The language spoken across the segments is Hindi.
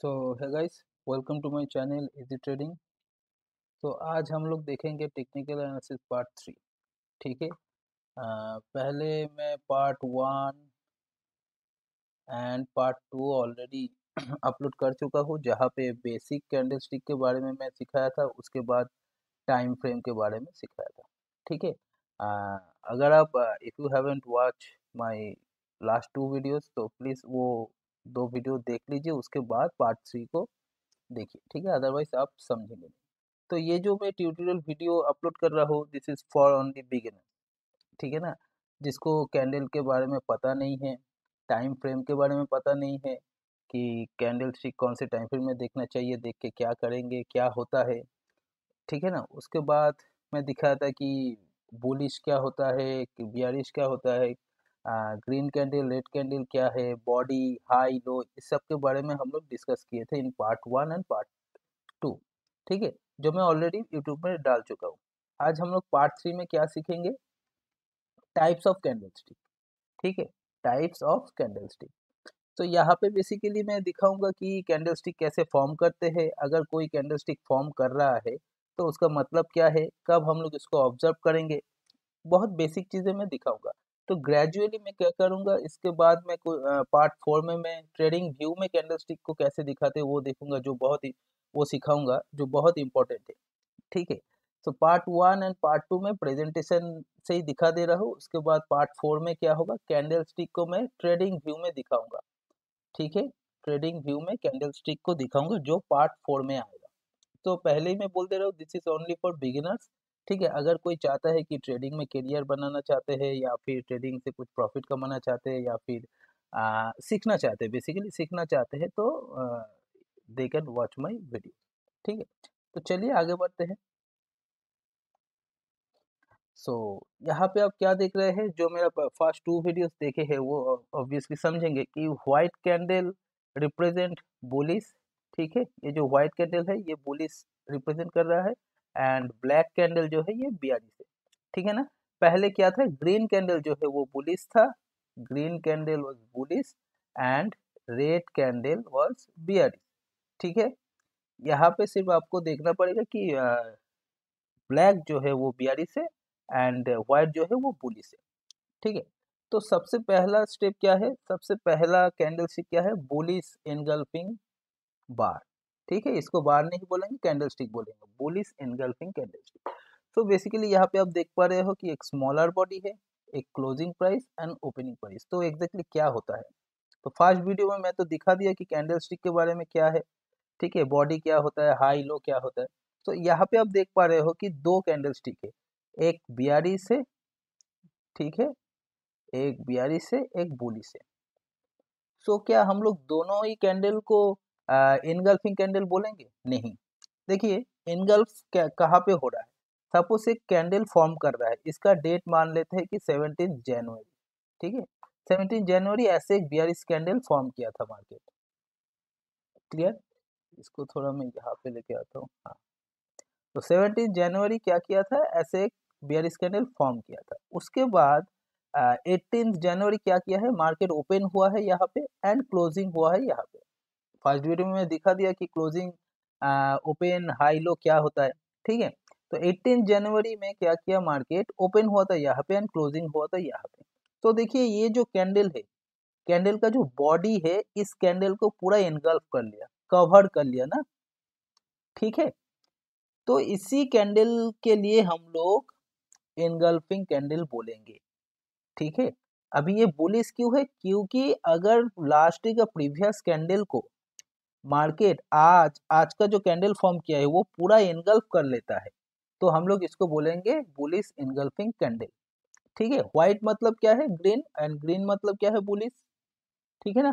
तो है guys, welcome to my channel easy trading. तो आज हम लोग देखेंगे टेक्निकल एनालिसिस पार्ट 3। ठीक है। पहले मैं part 1 and part 2 already upload कर चुका हूँ, जहाँ पे बेसिक कैंडलस्टिक के बारे में मैं सिखाया था, उसके बाद टाइम फ्रेम के बारे में सिखाया था। ठीक है। अगर आप if you haven't watch my last 2 videos तो प्लीज़ वो 2 वीडियो देख लीजिए, उसके बाद पार्ट 3 को देखिए। ठीक है, अदरवाइज आप समझेंगे नहीं। तो ये जो मैं ट्यूटोरियल वीडियो अपलोड कर रहा हूँ, this is for only beginner. ठीक है ना, जिसको कैंडल के बारे में पता नहीं है, टाइम फ्रेम के बारे में पता नहीं है कि कैंडल स्टिक कौन से टाइम फ्रेम में देखना चाहिए, देख के क्या करेंगे, क्या होता है। ठीक है ना, उसके बाद मैं दिखाया था कि बुलिश क्या होता है, कि बियरिश क्या होता है, ग्रीन कैंडल, रेड कैंडल क्या है, बॉडी, हाई, लो, इस सब के बारे में हम लोग डिस्कस किए थे इन पार्ट 1 एंड पार्ट 2। ठीक है, जो मैं ऑलरेडी यूट्यूब में डाल चुका हूँ। आज हम लोग पार्ट 3 में क्या सीखेंगे? Types of candlestick. ठीक है, टाइप्स ऑफ कैंडलस्टिक। तो यहाँ पे बेसिकली मैं दिखाऊंगा कि कैंडलस्टिक कैसे फॉर्म करते हैं, अगर कोई कैंडलस्टिक फॉर्म कर रहा है तो उसका मतलब क्या है, कब हम लोग इसको ऑब्जर्व करेंगे, बहुत बेसिक चीज़ें मैं दिखाऊंगा। तो ग्रेजुअली मैं क्या करूंगा, इसके बाद मैं पार्ट 4 में मैं ट्रेडिंग व्यू में कैंडलस्टिक को कैसे दिखाते हैं वो देखूंगा, जो बहुत ही वो सिखाऊंगा, जो बहुत इंपॉर्टेंट है। ठीक है। तो पार्ट 1 एंड पार्ट 2 में प्रेजेंटेशन से ही दिखा दे रहा हूँ, उसके बाद पार्ट 4 में क्या होगा, कैंडलस्टिक को मैं ट्रेडिंग व्यू में दिखाऊंगा। ठीक है, ट्रेडिंग व्यू में कैंडलस्टिक को दिखाऊंगा, जो पार्ट 4 में आएगा। तो पहले ही मैं बोल दे रहा हूँ, this is only for beginners. ठीक है, अगर कोई चाहता है कि ट्रेडिंग में करियर बनाना चाहते हैं, या फिर ट्रेडिंग से कुछ प्रॉफिट कमाना चाहते हैं, या फिर सीखना चाहते हैं, बेसिकली सीखना चाहते हैं, तो they can watch my video. ठीक है, तो चलिए आगे बढ़ते हैं। सो यहाँ पे आप क्या देख रहे हैं, जो मेरा फर्स्ट 2 वीडियोस देखे हैं वो ऑब्वियसली समझेंगे कि व्हाइट कैंडल रिप्रेजेंट बुलिश। ठीक है, ये जो व्हाइट कैंडल है ये बुलिश रिप्रेजेंट कर रहा है, एंड ब्लैक कैंडल जो है ये बियरिश है। ठीक है ना, पहले क्या था, ग्रीन कैंडल जो है वो बुलिश था, green candle was bullish and red candle was bearish. ठीक है, यहाँ पे सिर्फ आपको देखना पड़ेगा कि ब्लैक जो है वो बियरिश है एंड व्हाइट जो है वो बुलिश है। ठीक है, तो सबसे पहला स्टेप क्या है, सबसे पहला कैंडल स्टिक क्या है, बुलिश एनगल्फिंग बार। ठीक है, इसको बार नहीं बोलेंगे, कैंडल स्टिक बोलेंगे, बुलिश एनगल्फिंग कैंडल स्टिक। तो बेसिकली यहाँ पे आप देख पा रहे हो कि एक स्मॉलर बॉडी है, एक closing price and opening price. तो एग्जैक्टली क्या होता है, तो फर्स्ट वीडियो में मैं तो दिखा दिया कि कैंडल स्टिक के बारे में क्या है। ठीक है, बॉडी क्या होता है, हाई लो क्या होता है। तो यहाँ पे आप देख पा रहे हो कि 2 कैंडल स्टिक है, एक बियरिश है, ठीक है, एक बियरिश है, एक बुलिश है। सो क्या हम लोग दोनों ही कैंडल को इनगल्फिंग कैंडल बोलेंगे? नहीं। देखिए, इनगल्फ कहाँ पे हो रहा है, सपोज एक कैंडल फॉर्म कर रहा है, इसका डेट मान लेते हैं कि 17 जनवरी। ठीक है, 17 जनवरी ऐसे एक बियरिश कैंडल फॉर्म किया था मार्केट। क्लियर, इसको थोड़ा मैं यहाँ पे लेके आता हूँ। हाँ, तो 17 जनवरी क्या किया था, ऐसे एक बियरिश कैंडल फॉर्म किया था। उसके बाद 18 जनवरी क्या किया है, मार्केट ओपन हुआ है यहाँ पे एंड क्लोजिंग हुआ है यहाँ पे। फर्स्ट वीडियो में मैं दिखा दिया कि क्लोजिंग, ओपन, हाई, लो क्या होता है। ठीक है, तो 18 जनवरी में क्या किया, मार्केट ओपन हुआ था यहाँ पे एंड क्लोजिंग हुआ था यहाँ पे। तो देखिए, ये जो कैंडल है, कैंडल का जो बॉडी है, इस कैंडल को पूरा एनगल्फ कर लिया, कवर कर लिया ना। ठीक है, तो इसी कैंडल के लिए हम लोग एनगल्फिंग कैंडल बोलेंगे। ठीक है, अभी ये बुलिश क्यों है, क्योंकि अगर लास्ट डे का प्रीवियस कैंडल को मार्केट आज आज का जो कैंडल फॉर्म किया है वो पूरा एनगल्फ कर लेता है, तो हम लोग इसको बोलेंगे बुलिश एनगल्फिंग कैंडल। ठीक है, व्हाइट मतलब क्या है, ग्रीन, एंड ग्रीन मतलब क्या है, बुलिश। ठीक है ना,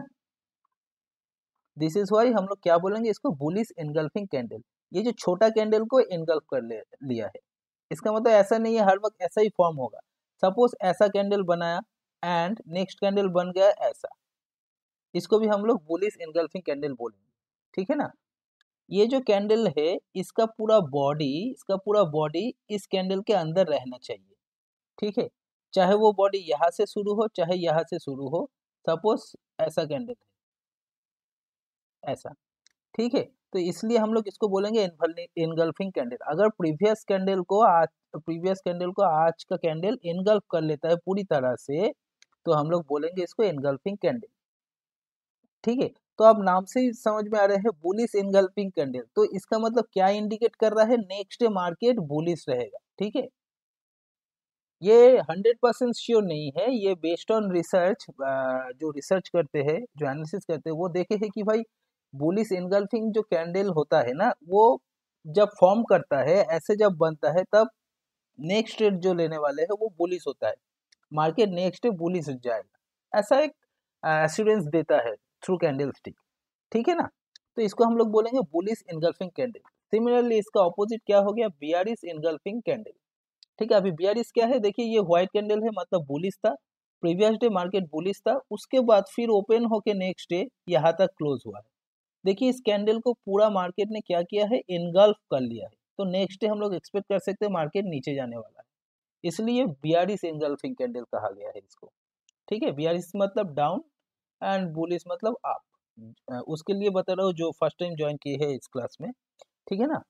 दिस इज वाई हम लोग क्या बोलेंगे, इसको बुलिश एनगल्फिंग कैंडल। ये जो छोटा कैंडल को एनगल्फ कर लिया है, इसका मतलब ऐसा नहीं है हर वक्त ऐसा ही फॉर्म होगा। सपोज ऐसा कैंडल बनाया एंड नेक्स्ट कैंडल बन गया ऐसा, इसको भी हम लोग बुलिश एनगल्फिंग कैंडल बोलेंगे। ठीक है ना, ये जो कैंडल है, इसका पूरा बॉडी इस कैंडल के अंदर रहना चाहिए। ठीक है, चाहे वो बॉडी यहाँ से शुरू हो, चाहे यहाँ से शुरू हो। सपोज ऐसा कैंडल है, ऐसा, ठीक है। तो इसलिए हम लोग इसको बोलेंगे इनगल्फिंग कैंडल। अगर प्रीवियस कैंडल को आज का कैंडल इनगल्फ कर लेता है पूरी तरह से, तो हम लोग बोलेंगे इसको इनगल्फिंग कैंडल। ठीक है। तो अब नाम से ही समझ में आ रहा है बुलिश इनगल्फिंग कैंडल, तो इसका मतलब क्या इंडिकेट कर रहा है, नेक्स्ट डे मार्केट बुलिश रहेगा। ठीक है। ये 100% श्योर नहीं है, ये बेस्ड ऑन रिसर्च, जो रिसर्च करते हैं, जो एनालिसिस करते हैं, वो देखे हैं कि भाई बुलिश इनगल्फिंग जो कैंडल होता है ना, वो जब फॉर्म करता है, ऐसे जब बनता है, तब नेक्स्ट ट्रेड जो लेने वाले हैं वो बुलिश होता है, मार्केट नेक्स्ट डे बुलिश जाएगा, ऐसा एक एश्योरेंस देता है थ्रू कैंडल स्टिक। ठीक है ना। तो इसको हम लोग बोलेंगे बुलिश इनगल्फिंग कैंडल। सिमिलरली इसका ऑपोजिट क्या हो गया, बियरिश इनगल्फिंग कैंडल। ठीक है। अभी बियरिश क्या है, देखिए ये व्हाइट कैंडल है, मतलब बुलिश था, प्रीवियस डे मार्केट बुलिश था, उसके बाद फिर ओपन होके नेक्स्ट डे यहाँ तक क्लोज हुआ है। देखिए इस कैंडल को पूरा मार्केट ने क्या किया है, इनगल्फ कर लिया है, तो नेक्स्ट डे हम लोग एक्सपेक्ट कर सकते हैं मार्केट नीचे जाने वाला है, इसलिए बियरिश इनगल्फिंग कैंडल कहा गया है इसको। ठीक है। बियरिश मतलब डाउन एंड बुलिश मतलब अप। उसके लिए बता रहा हूँ जो फर्स्ट टाइम ज्वाइन किए हैं इस क्लास में। ठीक है ना।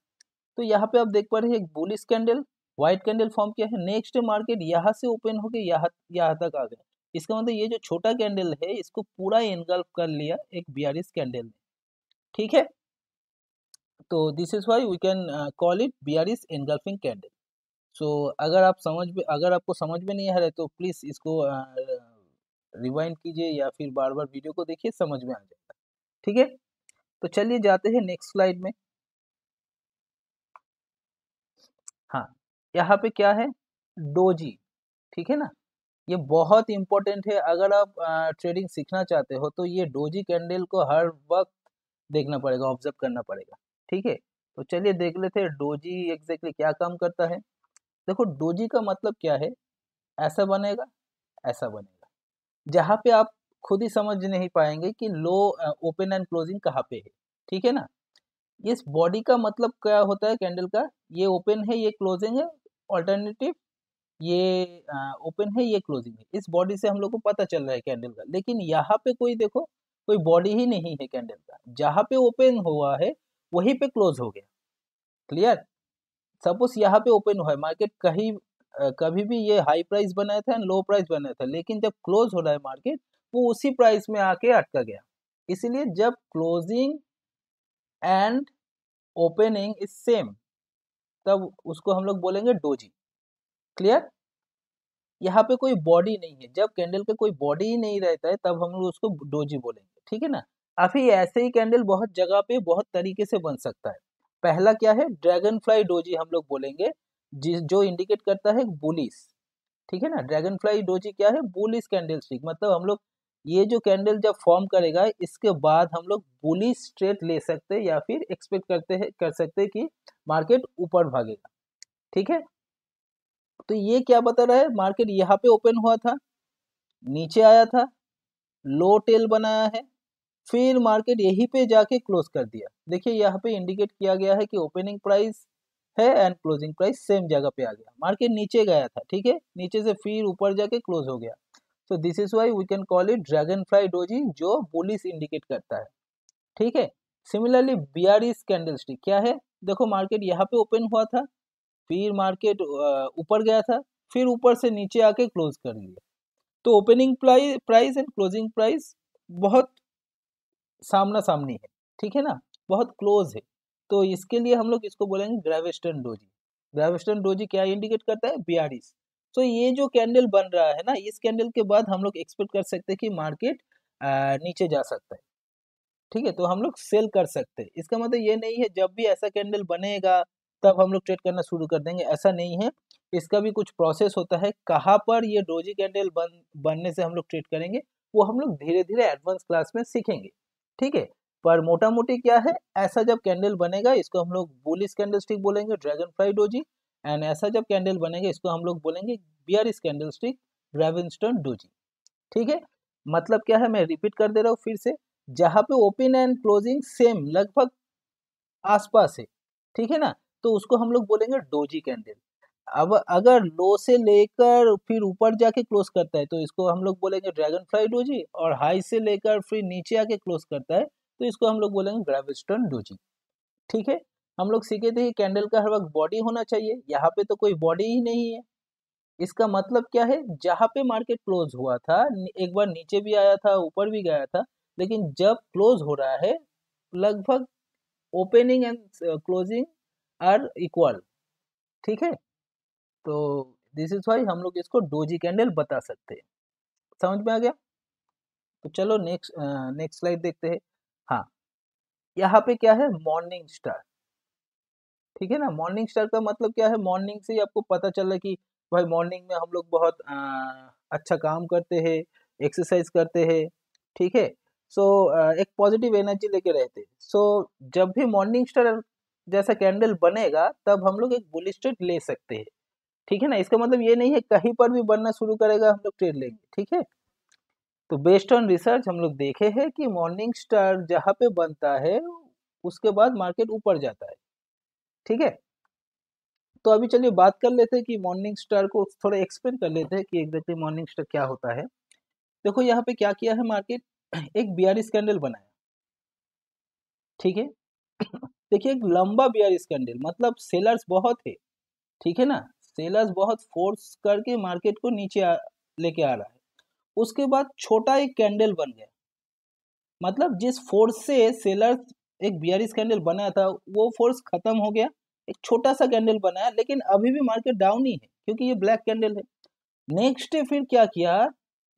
तो यहाँ पे आप देख पा रहे हैं एक bullish candle, white candle form किया है, नेक्स्ट डे मार्केट यहाँ से ओपन होके यहाँ तक आ गया। इसका मतलब ये जो छोटा कैंडल है, इसको पूरा इनगल्फ कर लिया एक बियरिश कैंडल ने। ठीक है। तो this is why we can call it bearish engulfing candle. So अगर आपको समझ में नहीं आ रहा है, तो प्लीज इसको रिवाइंड कीजिए या फिर बार बार वीडियो को देखिए, समझ में आ जाएगा। ठीक है। तो चलिए जाते हैं नेक्स्ट स्लाइड में। हाँ, यहाँ पे क्या है, डोजी। ठीक है ना। ये बहुत इंपॉर्टेंट है, अगर आप ट्रेडिंग सीखना चाहते हो, तो ये डोजी कैंडल को हर वक्त देखना पड़ेगा, ऑब्जर्व करना पड़ेगा। ठीक है। तो चलिए देख लेते हैं डोजी एग्जैक्टली क्या काम करता है। देखो डोजी का मतलब क्या है, ऐसा बनेगा, ऐसा बनेगा, जहाँ पे आप खुद ही समझ नहीं पाएंगे कि लो ओपन एंड क्लोजिंग कहाँ पे है। ठीक है ना। इस बॉडी का मतलब क्या होता है कैंडल का, ये ओपन है, ये क्लोजिंग है, ऑल्टरनेटिव ये ओपन है, ये क्लोजिंग है। इस बॉडी से हम लोग को पता चल रहा है कैंडल का, लेकिन यहाँ पे कोई देखो, कोई बॉडी ही नहीं है कैंडल का, जहाँ पे ओपन हुआ है वहीं पे क्लोज हो गया। क्लियर। सपोज यहाँ पे ओपन हुआ है मार्केट, कभी भी ये हाई प्राइस बनाया था, लो प्राइस बनाया था, लेकिन जब क्लोज हो रहा है मार्केट, वो उसी प्राइस में आके अटका गया। इसीलिए जब closing and opening is same, तब उसको हम लोग बोलेंगे डोजी। क्लियर। यहाँ पे कोई बॉडी नहीं है, जब कैंडल पे कोई बॉडी ही नहीं रहता है, तब हम लोग उसको डोजी बोलेंगे। ठीक है ना। अभी ऐसे ही कैंडल बहुत जगह पे बहुत तरीके से बन सकता है। पहला क्या है, ड्रैगन फ्लाई डोजी हम लोग बोलेंगे, जो इंडिकेट करता है बुलिश। ठीक है ना। ड्रैगन फ्लाई डोजी क्या है, बुलिश कैंडल स्टिक, मतलब हम लोग ये जो कैंडल जब फॉर्म करेगा, इसके बाद हम लोग बुलिश ट्रेड ले सकते हैं, या फिर एक्सपेक्ट कर सकते हैं कि मार्केट ऊपर भागेगा। ठीक है। तो ये क्या बता रहा है, मार्केट यहाँ पे ओपन हुआ था, नीचे आया था, लो टेल बनाया है, फिर मार्केट यहीं पे जाके क्लोज कर दिया। देखिए यहाँ पे इंडिकेट किया गया है कि ओपनिंग प्राइस है एंड क्लोजिंग प्राइस सेम जगह पे आ गया, मार्केट नीचे गया था। ठीक है। नीचे से फिर ऊपर जाके क्लोज हो गया। तो this is why we can call it dragonfly doji, जो बुलिश इंडिकेट करता है। ठीक है। सिमिलरली बियरिश कैंडलस्टिक क्या है, देखो मार्केट यहाँ पे ओपन हुआ था, फिर मार्केट ऊपर गया था, फिर ऊपर से नीचे आके क्लोज कर दिया। तो opening price and closing price बहुत सामना सामनी है। ठीक है ना, बहुत क्लोज है। तो इसके लिए हम लोग इसको बोलेंगे ग्रेविस्टन डोजी। ग्रेविस्टन डोजी क्या इंडिकेट करता है, बियरिश। तो ये जो कैंडल बन रहा है ना, इस कैंडल के बाद हम लोग एक्सपेक्ट कर सकते हैं कि मार्केट नीचे जा सकता है। ठीक है। तो हम लोग सेल कर सकते हैं, इसका मतलब ये नहीं है जब भी ऐसा कैंडल बनेगा तब हम लोग ट्रेड करना शुरू कर देंगे, ऐसा नहीं है। इसका भी कुछ प्रोसेस होता है, कहाँ पर ये डोजी कैंडल बनने से हम लोग ट्रेड करेंगे, वो हम लोग धीरे धीरे एडवांस क्लास में सीखेंगे। ठीक है। पर मोटा मोटी क्या है, ऐसा जब कैंडल बनेगा इसको हम लोग बुलिश कैंडलस्टिक बोलेंगे, ड्रैगन फ्लाई डोजी। एंड ऐसा जब कैंडल बनेगा इसको हम लोग बोलेंगे बियरिश कैंडलस्टिक, ग्रेविस्टन डोजी। ठीक है। मतलब क्या है, मैं रिपीट कर दे रहा हूँ फिर से, जहाँ पे ओपन एंड क्लोजिंग सेम लगभग आसपास है, ठीक है ना, तो उसको हम लोग बोलेंगे डोजी कैंडल। अब अगर लो से लेकर फिर ऊपर जाके क्लोज करता है, तो इसको हम लोग बोलेंगे ड्रैगन फ्लाई डोजी, और हाई से लेकर फिर नीचे आके क्लोज करता है, तो इसको हम लोग बोलेंगे ग्रेविस्टन डोजी। ठीक है, हम लोग सीखे थे कि कैंडल का हर वक्त बॉडी होना चाहिए, यहाँ पे तो कोई बॉडी ही नहीं है। इसका मतलब क्या है, जहाँ पे मार्केट क्लोज हुआ था, एक बार नीचे भी आया था, ऊपर भी गया था, लेकिन जब क्लोज हो रहा है लगभग opening and closing are equal. ठीक है, तो दिस इज वाई हम लोग इसको डोजी कैंडल बता सकते हैं। समझ में आ गया? तो चलो नेक्स्ट स्लाइड देखते हैं। हाँ, यहाँ पे क्या है, मॉर्निंग स्टार। ठीक है ना, मॉर्निंग स्टार का मतलब क्या है, मॉर्निंग से ही आपको पता चला कि भाई मॉर्निंग में हम लोग बहुत अच्छा काम करते हैं, एक्सरसाइज करते हैं। ठीक है, सो एक पॉजिटिव एनर्जी लेके रहते हैं। सो जब भी मॉर्निंग स्टार जैसा कैंडल बनेगा तब हम लोग एक बुलिश ट्रेड ले सकते हैं। ठीक है ना, इसका मतलब ये नहीं है कहीं पर भी बनना शुरू करेगा हम लोग ट्रेड लेंगे। ठीक है, तो बेस्ड ऑन रिसर्च हम लोग देखे हैं कि मॉर्निंग स्टार जहाँ पे बनता है उसके बाद मार्केट ऊपर जाता है। ठीक है, तो अभी चलिए बात कर लेते हैं कि मॉर्निंग स्टार को थोड़ा एक्सप्लेन कर लेते हैं कि एग्जैक्टली मॉर्निंग स्टार क्या होता है। देखो यहाँ पे क्या किया है मार्केट, एक बियरिश कैंडल बनाया। ठीक है, देखिए एक लंबा बियरिश कैंडल, मतलब सेलर्स बहुत है। ठीक है ना, सेलर्स बहुत फोर्स करके मार्केट को नीचे लेके आ रहा है। उसके बाद छोटा एक कैंडल बन गया, मतलब जिस फोर्स से सेलर्स एक बियरिश कैंडल बनाया था वो फोर्स खत्म हो गया, एक छोटा सा कैंडल बनाया, लेकिन अभी भी मार्केट डाउन ही है क्योंकि ये ब्लैक कैंडल है। नेक्स्ट डे फिर क्या किया,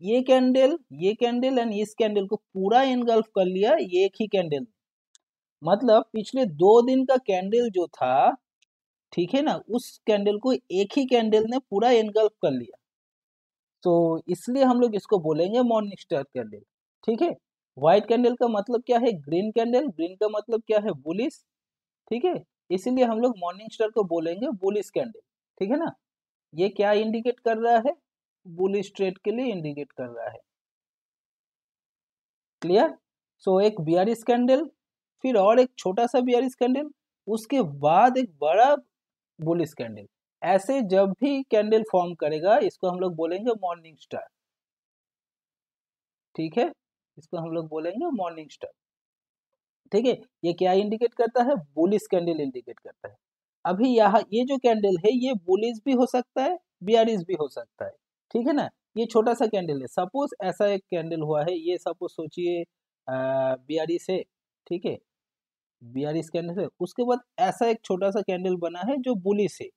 ये कैंडल एंड इस कैंडल को पूरा एनगल्फ कर लिया ये एक ही कैंडल। मतलब पिछले 2 दिन का कैंडल जो था, ठीक है ना, उस कैंडल को एक ही कैंडल ने पूरा एनगल्फ कर लिया। तो इसलिए हम लोग इसको बोलेंगे मॉर्निंग स्टार कैंडल। ठीक है, व्हाइट कैंडल का मतलब क्या है, ग्रीन कैंडल, ग्रीन का मतलब क्या है, बुलिश। ठीक है, इसीलिए हम लोग मॉर्निंग स्टार को बोलेंगे बुलिश कैंडल। ठीक है ना, ये क्या इंडिकेट कर रहा है, बुलिश ट्रेड के लिए इंडिकेट कर रहा है। क्लियर? सो एक बियरिश कैंडल, फिर और एक छोटा सा बियरिश कैंडल, उसके बाद एक बड़ा बुलिश कैंडल। ऐसे जब भी कैंडल फॉर्म करेगा इसको हम लोग बोलेंगे मॉर्निंग स्टार। ठीक है, इसको हम लोग बोलेंगे मॉर्निंग स्टार। ठीक है, ये क्या इंडिकेट करता है, बुलिश कैंडल इंडिकेट करता है। अभी यहाँ ये जो कैंडल है ये बुलिश भी हो सकता है, बियरिश भी हो सकता है। ठीक है ना, ये छोटा सा कैंडल है, सपोज ऐसा एक कैंडल हुआ है, ये सपोज सोचिए बियरिश है। ठीक है, बियरिश कैंडल है, उसके बाद ऐसा एक छोटा सा कैंडल बना है जो बुलिश है।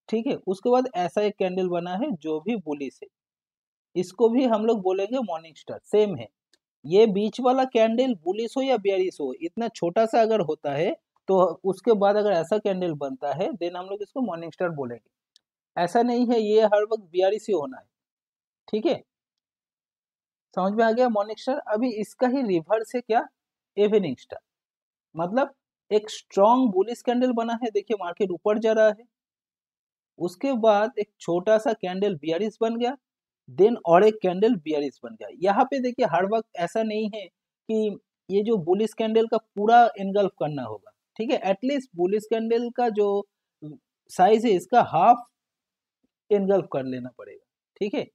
ठीक है, उसके बाद ऐसा एक कैंडल बना है जो भी बुलिश है, इसको भी हम लोग बोलेंगे मॉर्निंग स्टार। सेम है, ये बीच वाला कैंडल बुलिश हो या बेयरिश हो, इतना छोटा सा अगर होता है तो उसके बाद अगर ऐसा कैंडल बनता है देन हम लोग इसको मॉर्निंग स्टार बोलेंगे। ऐसा नहीं है ये हर वक्त बेयरिश ही होना है। ठीक है, समझ में आ गया मॉर्निंग स्टार। अभी इसका ही रिवर्स है क्या, इवनिंग स्टार। मतलब एक स्ट्रॉन्ग बुलिश कैंडल बना है, देखिए मार्केट ऊपर जा रहा है, उसके बाद एक छोटा सा कैंडल बेयरिश बन गया, देन और एक कैंडल बियरिश बन गया। यहाँ पे देखिए हर वक्त ऐसा नहीं है कि ये जो बुलिश कैंडल का पूरा इनगल्फ करना होगा। ठीक है, एटलीस्ट बुलिश कैंडल का जो साइज है इसका हाफ इनगल्फ कर लेना पड़ेगा। ठीक है,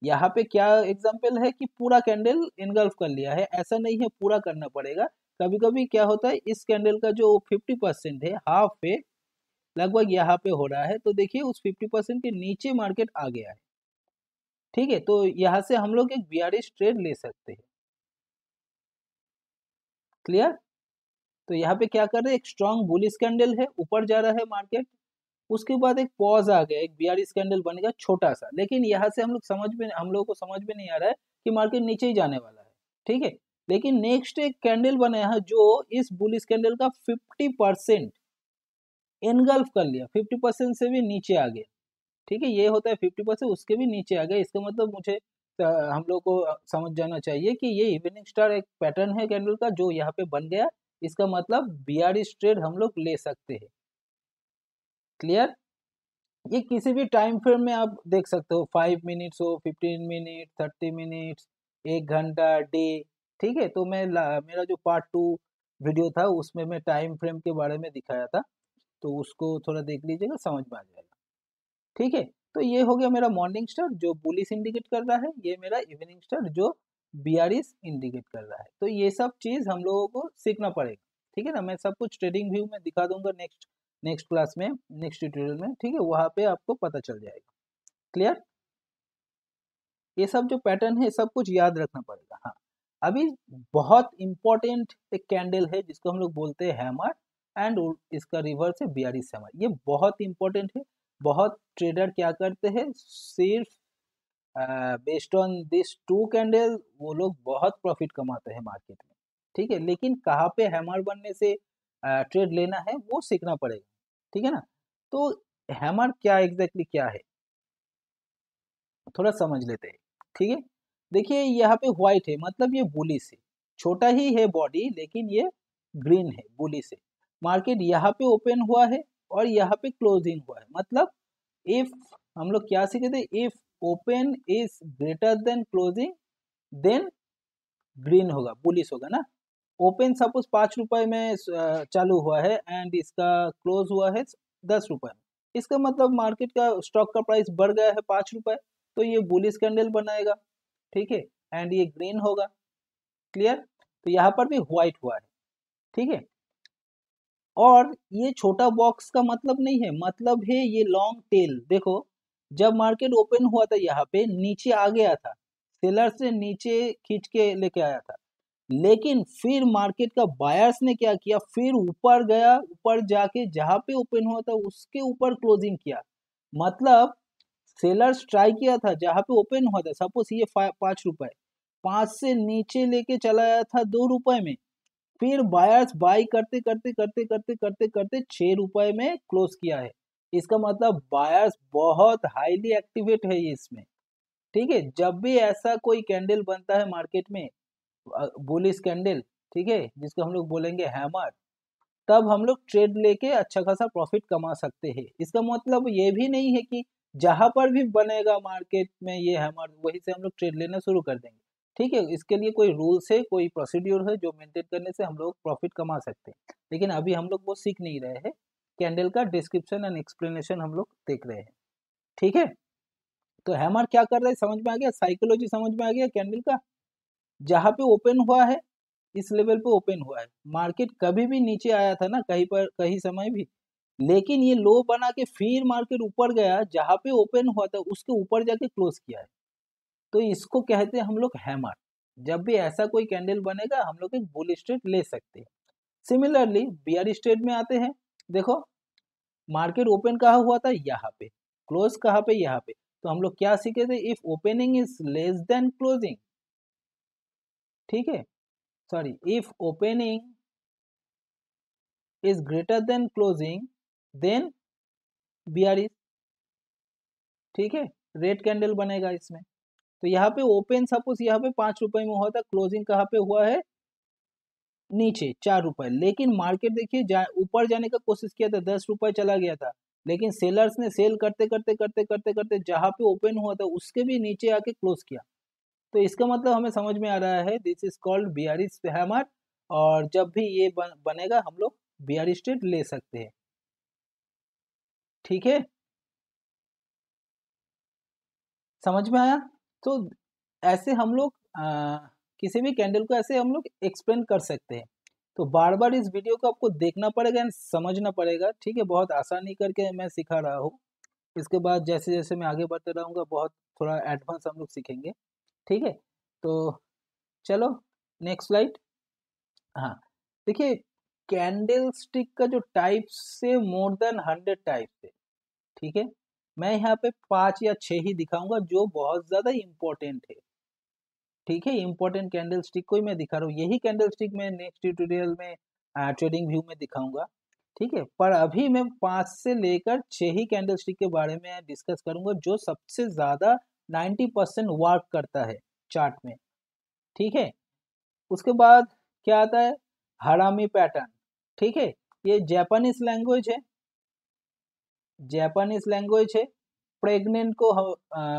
यहाँ पे क्या एग्जांपल है कि पूरा कैंडल इनगल्फ कर लिया है, ऐसा नहीं है पूरा करना पड़ेगा। कभी कभी क्या होता है, इस कैंडल का जो 50% है, हाफ पे लगभग यहाँ पे हो रहा है, तो देखिए उस 50% के नीचे मार्केट आ गया है। ठीक है, तो यहाँ से हम लोग एक बियरिश ट्रेड ले सकते हैं। क्लियर? तो यहाँ पे क्या कर रहे हैं, एक स्ट्रॉन्ग बुलिश कैंडल है, ऊपर जा रहा है मार्केट, उसके बाद एक पॉज आ गया, एक बियरिश कैंडल बनेगा छोटा सा, लेकिन यहाँ से हम लोगों को समझ में नहीं आ रहा है कि मार्केट नीचे ही जाने वाला है। ठीक है, लेकिन नेक्स्ट एक कैंडल बना है जो इस बुलिश कैंडल का 50% एनगल्फ कर लिया, 50% से भी नीचे आ गया। ठीक है, ये होता है 50%, उसके भी नीचे आ गया। इसका मतलब मुझे हम लोग को समझ जाना चाहिए कि ये इवनिंग स्टार एक पैटर्न है कैंडल का जो यहाँ पे बन गया। इसका मतलब बियरिश ट्रेड हम लोग ले सकते हैं। क्लियर? ये किसी भी टाइम फ्रेम में आप देख सकते हो, 5 मिनट्स हो, 15 मिनट, 30 मिनट्स, 1 घंटा, डे। ठीक है, तो मेरा जो पार्ट 2 वीडियो था उसमें मैं टाइम फ्रेम के बारे में दिखाया था, तो उसको थोड़ा देख लीजिएगा, समझ में आ जाएगा। ठीक है, तो ये हो गया मेरा मॉर्निंग स्टार जो बुलिश इंडिकेट कर रहा है, ये मेरा इवनिंग स्टार जो बियरिश इंडिकेट कर रहा है। तो ये सब चीज़ हम लोगों को सीखना पड़ेगा, ठीक है ना। मैं सब कुछ ट्रेडिंग व्यू में दिखा दूंगा नेक्स्ट नेक्स्ट क्लास में, नेक्स्ट ट्यूटोरियल में, ठीक है, वहाँ पे आपको पता चल जाएगा। क्लियर? ये सब जो पैटर्न है सब कुछ याद रखना पड़ेगा। हाँ, अभी बहुत इंपॉर्टेंट एक कैंडल है जिसको हम लोग बोलते हैं हैमर, एंड इसका रिवर्स है बियरिश हैमर। ये बहुत इंपॉर्टेंट है। बहुत ट्रेडर क्या करते हैं, सिर्फ based on this two candle वो लोग बहुत प्रॉफिट कमाते हैं मार्केट में, ठीक है। लेकिन कहाँ पे हैमर बनने से ट्रेड लेना है वो सीखना पड़ेगा, ठीक है ना। तो हैमर क्या एग्जैक्टली क्या है थोड़ा समझ लेते हैं, ठीक है। देखिए यहाँ पे व्हाइट है मतलब ये बुलिश है, छोटा ही है बॉडी लेकिन ये ग्रीन है, बुलिश है। मार्केट यहाँ पे ओपन हुआ है और यहाँ पे क्लोजिंग हुआ है, मतलब इफ हम लोग क्या सीखे थे, if open is greater than closing then green होगा, बुलिश होगा ना। ओपन सपोज 5 रुपए में चालू हुआ है एंड इसका क्लोज हुआ है 10 रुपए में, इसका मतलब मार्केट का स्टॉक का प्राइस बढ़ गया है 5 रुपए, तो ये बुलिश कैंडल बनाएगा, ठीक है, एंड ये ग्रीन होगा। क्लियर? तो यहाँ पर भी व्हाइट हुआ है, ठीक है। और ये छोटा बॉक्स का मतलब नहीं है, मतलब है ये लॉन्ग टेल। देखो जब मार्केट ओपन हुआ था यहाँ पे नीचे आ गया था, सेलर से नीचे खींच के लेके आया था, लेकिन फिर मार्केट का बायर्स ने क्या किया, फिर ऊपर गया, ऊपर जाके जहां पे ओपन हुआ था उसके ऊपर क्लोजिंग किया। मतलब सेलर्स ट्राई किया था जहां पे ओपन हुआ था, सपोज ये 5 रुपए, 5 से नीचे लेके चला आया था 2 रुपए में, फिर बायर्स बाई करते करते करते करते करते करते 6 रुपए में क्लोज किया है। इसका मतलब बायर्स बहुत हाईली एक्टिवेट है ये इसमें, ठीक है। जब भी ऐसा कोई कैंडल बनता है मार्केट में, बुलिश कैंडल, ठीक है, जिसको हम लोग बोलेंगे हैमर, तब हम लोग ट्रेड लेके अच्छा खासा प्रॉफिट कमा सकते हैं। इसका मतलब ये भी नहीं है कि जहां पर भी बनेगा मार्केट में ये हैमर वहीं से हम लोग ट्रेड लेना शुरू कर देंगे, ठीक है। इसके लिए कोई रूल्स है, कोई प्रोसीड्यूर है जो मेंटेन करने से हम लोग प्रॉफिट कमा सकते हैं, लेकिन अभी हम लोग वो सीख नहीं रहे हैं। कैंडल का डिस्क्रिप्शन एंड एक्सप्लेनेशन हम लोग देख रहे हैं, ठीक है। तो हैमर क्या कर रहा है समझ में आ गया, साइकोलॉजी समझ में आ गया कैंडल का। जहां पे ओपन हुआ है इस लेवल पे ओपन हुआ है, मार्केट कभी भी नीचे आया था ना कहीं पर कहीं समय भी, लेकिन ये लो बना के फिर मार्केट ऊपर गया, जहां पे ओपन हुआ था उसके ऊपर जाके क्लोज किया है, तो इसको कहते हैं हम लोग हैमर। जब भी ऐसा कोई कैंडल बनेगा हम लोग एक बुल स्ट्रेट ले सकते हैं। सिमिलरली बियर स्ट्रेट में आते हैं। देखो मार्केट ओपन कहाँ हुआ था, यहाँ पे, क्लोज कहाँ पे, यहाँ पे, तो हम लोग क्या सीखे थे, if opening is less than closing, ठीक है, sorry, if opening is greater than closing then bearish, ठीक है, रेड कैंडल बनेगा इसमें। तो यहाँ पे ओपन सपोज यहाँ पे 5 रुपए में हुआ था, क्लोजिंग कहाँ पे हुआ है, नीचे 4 रुपए, लेकिन मार्केट देखिए ऊपर जाने का कोशिश किया था, 10 रुपए चला गया था, लेकिन सेलर्स ने सेल करते करते करते करते करते जहां पे ओपन हुआ था उसके भी नीचे आके क्लोज किया। तो इसका मतलब हमें समझ में आ रहा है this is called bearish hammer, और जब भी ये बनेगा हम लोग बियरिश ट्रेड ले सकते हैं, ठीक है, समझ में आया। तो ऐसे हम लोग किसी भी कैंडल को ऐसे हम लोग एक्सप्लेन कर सकते हैं। तो बार बार इस वीडियो को आपको देखना पड़ेगा एंड समझना पड़ेगा, ठीक है, बहुत आसानी करके मैं सिखा रहा हूँ। इसके बाद जैसे जैसे मैं आगे बढ़ते रहूँगा बहुत थोड़ा एडवांस हम लोग सीखेंगे, ठीक है। तो चलो नेक्स्ट स्लाइड। हाँ, देखिए कैंडल स्टिक का जो टाइप्स से मोर देन 100 टाइप्स है, ठीक है। मैं यहाँ पे 5 या 6 ही दिखाऊंगा जो बहुत ज़्यादा इम्पोर्टेंट है, ठीक है। इम्पोर्टेंट कैंडल स्टिक को ही मैं दिखा रहा हूँ, यही कैंडल स्टिक मैं नेक्स्ट ट्यूटोरियल में ट्रेडिंग व्यू में दिखाऊंगा, ठीक है। पर अभी मैं 5 से लेकर 6 ही कैंडल स्टिक के बारे में डिस्कस करूंगा जो सबसे ज़्यादा 90% वर्क करता है चार्ट में, ठीक है। उसके बाद क्या आता है, हरामी पैटर्न, ठीक है, ये जापानीज लैंग्वेज है, जापानीज लैंग्वेज है। प्रेग्नेंट को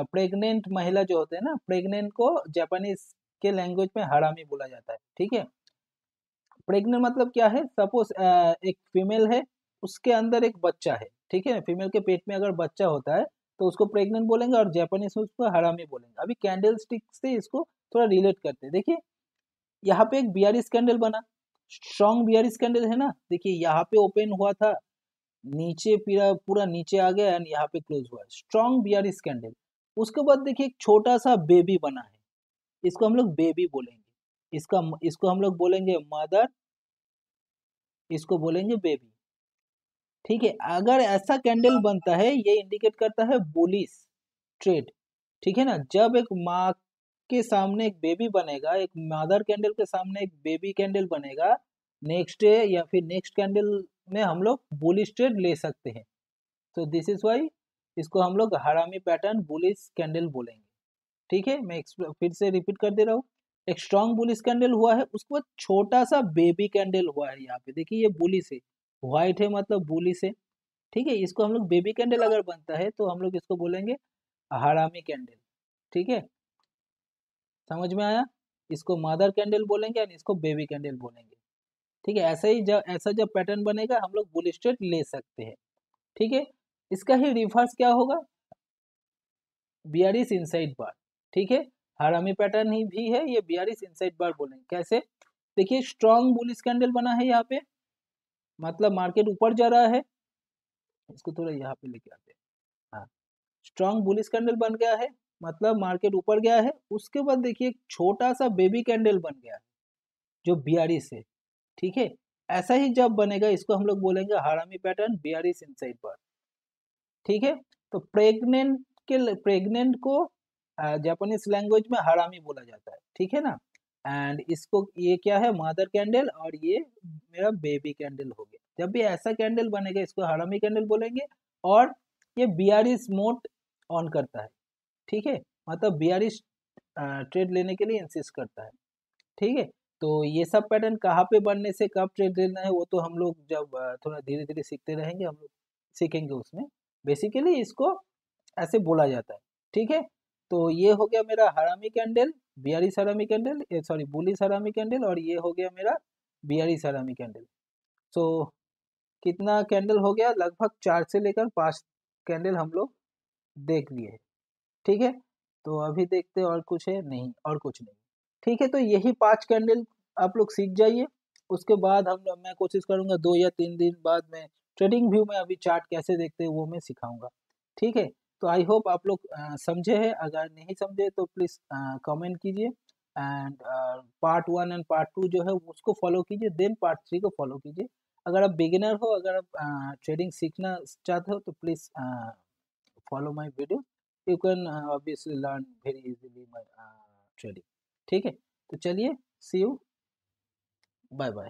प्रेग्नेंट महिला जो होते हैं ना, प्रेग्नेंट को जापानीज के लैंग्वेज में हरामी बोला जाता है, ठीक है। प्रेग्नेंट मतलब क्या है, सपोज एक फीमेल है, उसके अंदर एक बच्चा है, ठीक है, फीमेल के पेट में अगर बच्चा होता है तो उसको प्रेग्नेंट बोलेंगे और जापानीज में उसको हरामी बोलेंगे। अभी कैंडल स्टिक से इसको थोड़ा रिलेट करते हैं। देखिए यहाँ पे एक बियरिश कैंडल बना, स्ट्रॉन्ग बियरिश कैंडल है ना, देखिए यहाँ पे ओपन हुआ था, नीचे पूरा पूरा नीचे आ गया एंड यहाँ पे क्लोज हुआ, स्ट्रॉन्ग बियरिश कैंडल। उसके बाद देखिए एक छोटा सा बेबी बना है, इसको हम लोग बेबी बोलेंगे, इसको हम लोग बोलेंगे मदर, इसको बोलेंगे बेबी। ठीक है, अगर ऐसा कैंडल बनता है ये इंडिकेट करता है बुलिश ट्रेड। ठीक है ना, जब एक माँ के सामने एक बेबी बनेगा, एक मदर कैंडल के सामने एक बेबी कैंडल बनेगा, नेक्स्ट डे या फिर नेक्स्ट कैंडल में हम लोग बुलिश ट्रेड ले सकते हैं। तो दिस इज वाई इसको हम लोग हरामी पैटर्न बुलिश कैंडल बोलेंगे। ठीक है, मैं फिर से रिपीट कर दे रहा हूँ, एक स्ट्रॉन्ग बुलिश कैंडल हुआ है, उसके बाद छोटा सा बेबी कैंडल हुआ है, यहाँ पे देखिए ये बुलिश है, व्हाइट है मतलब बुलिश है। ठीक है, इसको हम लोग बेबी कैंडल अगर बनता है तो हम लोग इसको बोलेंगे हरामी कैंडल। ठीक है, समझ में आया, इसको मदर कैंडल बोलेंगे और इसको बेबी कैंडल बोलेंगे। ठीक है, ऐसा जब पैटर्न बनेगा हम लोग बुलिश ट्रेड ले सकते हैं। ठीक है, इसका ही रिवर्स क्या होगा, बियरिश इनसाइड बार। ठीक है, हरामी पैटर्न ही भी है ये, बियरिश इनसाइड बार बोलेंगे। कैसे, देखिए स्ट्रॉन्ग बुलिश कैंडल बना है यहाँ पे, मतलब मार्केट ऊपर जा रहा है, इसको थोड़ा यहाँ पे लेके आते हैं। हाँ, स्ट्रॉन्ग बुलिश कैंडल बन गया है, मतलब मार्केट ऊपर गया है। उसके बाद देखिए एक छोटा सा बेबी कैंडल बन गया है जो बियरिश है। ठीक है, ऐसा ही जब बनेगा इसको हम लोग बोलेंगे हरामी पैटर्न बियरिश इनसाइड बार। ठीक है, तो प्रेग्नेंट को जापानीज लैंग्वेज में हरामी बोला जाता है। ठीक है ना, एंड इसको ये क्या है, मदर कैंडल, और ये मेरा बेबी कैंडल हो गया। जब भी ऐसा कैंडल बनेगा इसको हरामी कैंडल बोलेंगे, और ये बियरिश मोड ऑन करता है। ठीक है, मतलब बियरिश ट्रेड लेने के लिए इंसिस्ट करता है। ठीक है, तो ये सब पैटर्न कहाँ पे बनने से कब ट्रेड लेना है वो तो हम लोग जब थोड़ा धीरे धीरे सीखते रहेंगे, हम लोग सीखेंगे उसमें। बेसिकली इसको ऐसे बोला जाता है। ठीक है, तो ये हो गया मेरा हरामी कैंडल, बियरिश हरामी कैंडल, सॉरी बुलिश हरामी कैंडल, और ये हो गया मेरा बियरिश हरामी कैंडल। सो कितना कैंडल हो गया, लगभग 4 से लेकर 5 कैंडल हम लोग देख लिए। ठीक है, तो अभी देखते और कुछ है नहीं, और कुछ नहीं। ठीक है, तो यही 5 कैंडल आप लोग सीख जाइए। उसके बाद मैं कोशिश करूंगा 2 या 3 दिन बाद में ट्रेडिंग व्यू में अभी चार्ट कैसे देखते हैं वो मैं सिखाऊंगा। ठीक है, तो आई होप आप लोग समझे हैं, अगर नहीं समझे तो प्लीज़ कमेंट कीजिए, एंड पार्ट 1 एंड पार्ट 2 जो है उसको फॉलो कीजिए, देन पार्ट 3 को फॉलो कीजिए। अगर आप बिगिनर हो, अगर आप ट्रेडिंग सीखना चाहते हो तो please follow my video, you can obviously learn very easily my trading। ठीक है, तो चलिए, see you, bye bye।